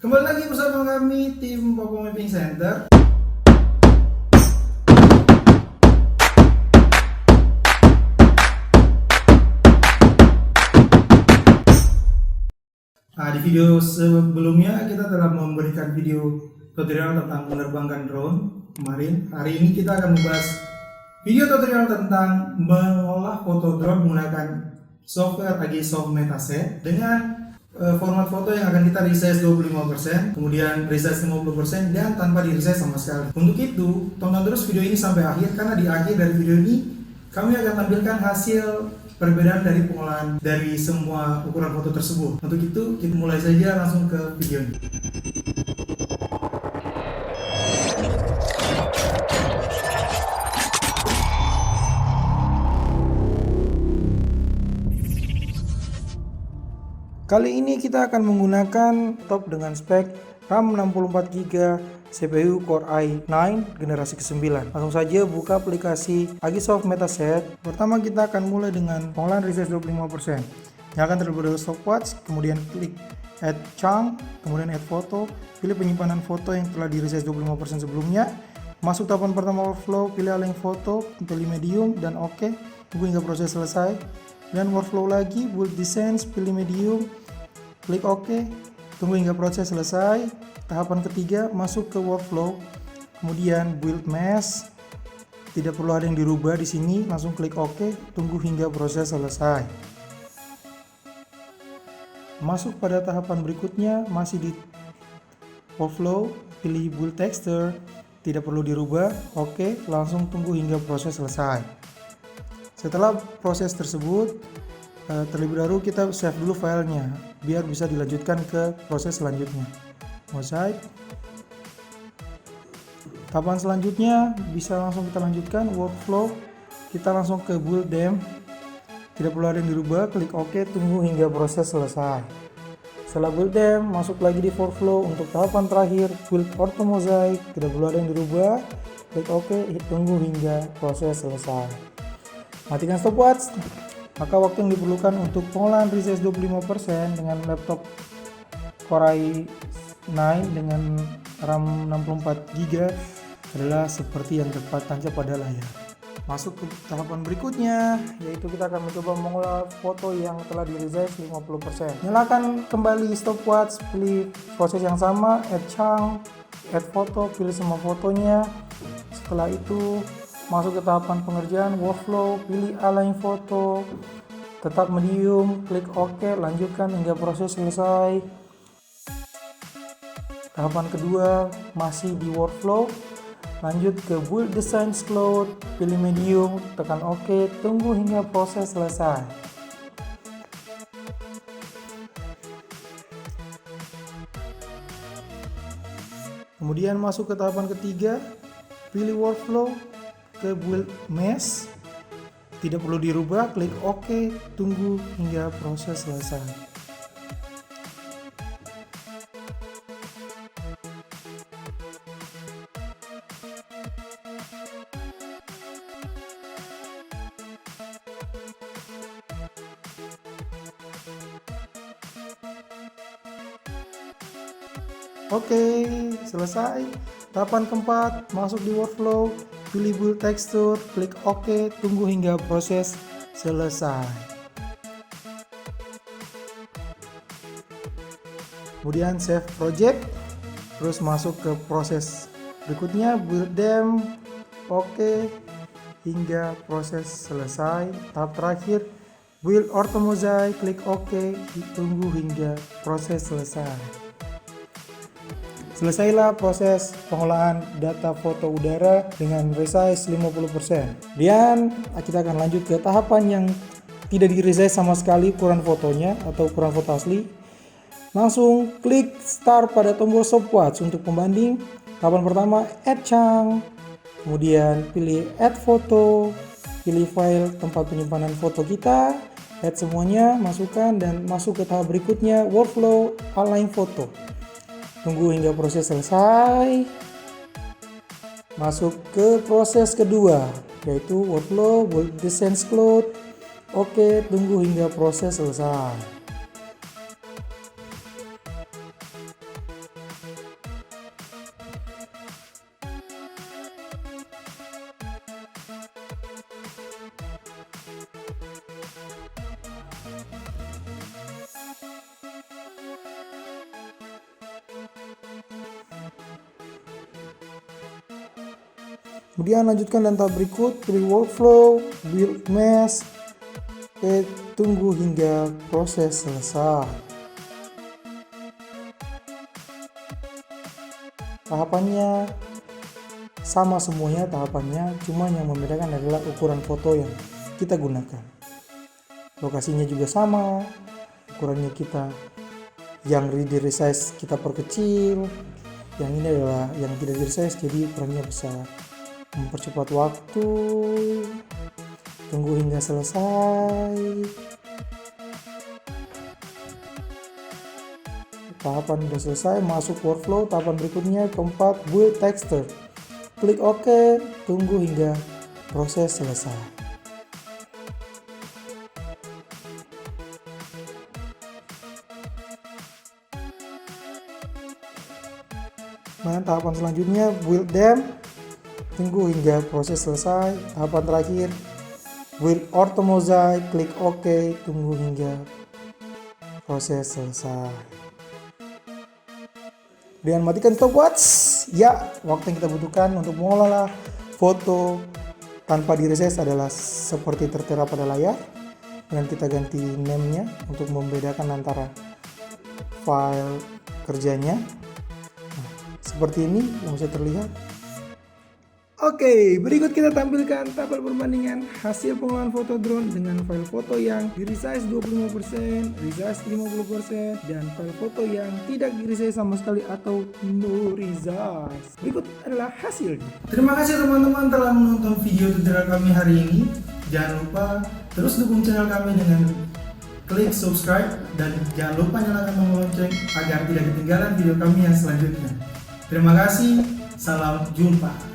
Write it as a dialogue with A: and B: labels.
A: Kembali lagi bersama kami tim Popo Mapping Center. Nah, di video sebelumnya kita telah memberikan video tutorial tentang menerbangkan drone kemarin. Hari ini kita akan membahas video tutorial tentang mengolah foto drone menggunakan software Agisoft Metaset dengan format foto yang akan kita resize 25%, kemudian resize 50%, dan tanpa di resize sama sekali. Untuk itu, tonton terus video ini sampai akhir, karena di akhir dari video ini kami akan tampilkan hasil perbedaan dari pengolahan dari semua ukuran foto tersebut. Untuk itu, kita mulai saja langsung ke videonya. Kali ini kita akan menggunakan laptop dengan spek RAM 64GB, CPU Core i9 generasi ke-9. Langsung saja buka aplikasi Agisoft Metaset. Pertama kita akan mulai dengan pengolahan resize 25%. Nyalakan terlebih dahulu stopwatch, kemudian klik Add Chunk, kemudian Add Photo. Pilih penyimpanan foto yang telah di resize 25% sebelumnya. Masuk tahapan pertama workflow, pilih align foto, pilih medium dan OK. Tunggu hingga proses selesai. Dan workflow lagi, build designs, pilih medium, klik OK, tunggu hingga proses selesai. Tahapan ketiga, masuk ke workflow, kemudian build mesh, tidak perlu ada yang dirubah di sini, langsung klik OK, tunggu hingga proses selesai. Masuk pada tahapan berikutnya, masih di workflow, pilih build texture, tidak perlu dirubah, OK, langsung tunggu hingga proses selesai. Setelah proses tersebut, terlebih dahulu kita save dulu filenya biar bisa dilanjutkan ke proses selanjutnya. Mosaic. Tahapan selanjutnya bisa langsung kita lanjutkan workflow. Kita langsung ke build them. Tidak perlu ada yang dirubah, klik OK, tunggu hingga proses selesai. Setelah build them, masuk lagi di workflow untuk tahapan terakhir build ortho mosaic. Tidak perlu ada yang dirubah, klik OK, tunggu hingga proses selesai. Matikan stopwatch. Maka waktu yang diperlukan untuk pengolahan resize 25% dengan laptop Core i9 dengan RAM 64GB adalah seperti yang dapat tancap pada layar. Masuk ke tahapan berikutnya, yaitu kita akan mencoba mengolah foto yang telah di resize 50%. Nyalakan kembali stopwatch, pilih proses yang sama, add chunk, add photo, pilih semua fotonya. Setelah itu masuk ke tahapan pengerjaan workflow, pilih align foto, tetap medium, klik OK, lanjutkan hingga proses selesai. Tahapan kedua masih di workflow, lanjut ke build design cloud, pilih medium, tekan OK, tunggu hingga proses selesai. Kemudian masuk ke tahapan ketiga, pilih workflow, ke build mesh, tidak perlu dirubah, klik OK, tunggu hingga proses selesai. Oke, selesai. Tahapan keempat, masuk di workflow, pilih build texture, klik OK, tunggu hingga proses selesai. Kemudian save project, terus masuk ke proses berikutnya, build them, OK, hingga proses selesai. Tahap terakhir, build ortho mosaic, klik OK, tunggu hingga proses selesai. Selesailah proses pengolahan data foto udara dengan resize 50%. Dan kita akan lanjut ke tahapan yang tidak di resize sama sekali ukuran fotonya atau ukuran foto asli. Langsung klik start pada tombol stopwatch untuk pembanding. Tahapan pertama add chunk, kemudian pilih add foto, pilih file tempat penyimpanan foto kita, add semuanya, masukkan, dan masuk ke tahap berikutnya workflow align foto. Tunggu hingga proses selesai. Masuk ke proses kedua, yaitu workflow, build design cloud. Oke, tunggu hingga proses selesai. Kemudian lanjutkan dan tahap berikut, pilih workflow, build mesh. Tunggu hingga proses selesai. Tahapannya sama semuanya tahapannya, cuma yang membedakan adalah ukuran foto yang kita gunakan. Lokasinya juga sama, ukurannya kita yang di resize kita perkecil, yang ini adalah yang tidak di resize jadi ukurannya besar. Mempercepat waktu, tunggu hingga selesai. Tahapan sudah selesai, masuk workflow. Tahapan berikutnya keempat, build texture. Klik OK, tunggu hingga proses selesai. Nah, tahapan selanjutnya build them. Tunggu hingga proses selesai. Tahapan terakhir build ortho mosaic, klik OK, tunggu hingga proses selesai. Dengan matikan stopwatch, ya waktu yang kita butuhkan untuk mengolah foto tanpa di resize adalah seperti tertera pada layar. Dan kita ganti name-nya untuk membedakan antara file kerjanya. Nah, seperti ini yang bisa terlihat. Oke, berikut kita tampilkan tabel perbandingan hasil pengolahan foto drone dengan file foto yang di resize 25%, resize 50%, dan file foto yang tidak di resize sama sekali atau no resize. Berikut adalah hasilnya. Terima kasih teman-teman telah menonton video tutorial kami hari ini. Jangan lupa terus dukung channel kami dengan klik subscribe dan jangan lupa nyalakan tombol lonceng agar tidak ketinggalan video kami yang selanjutnya. Terima kasih, salam jumpa.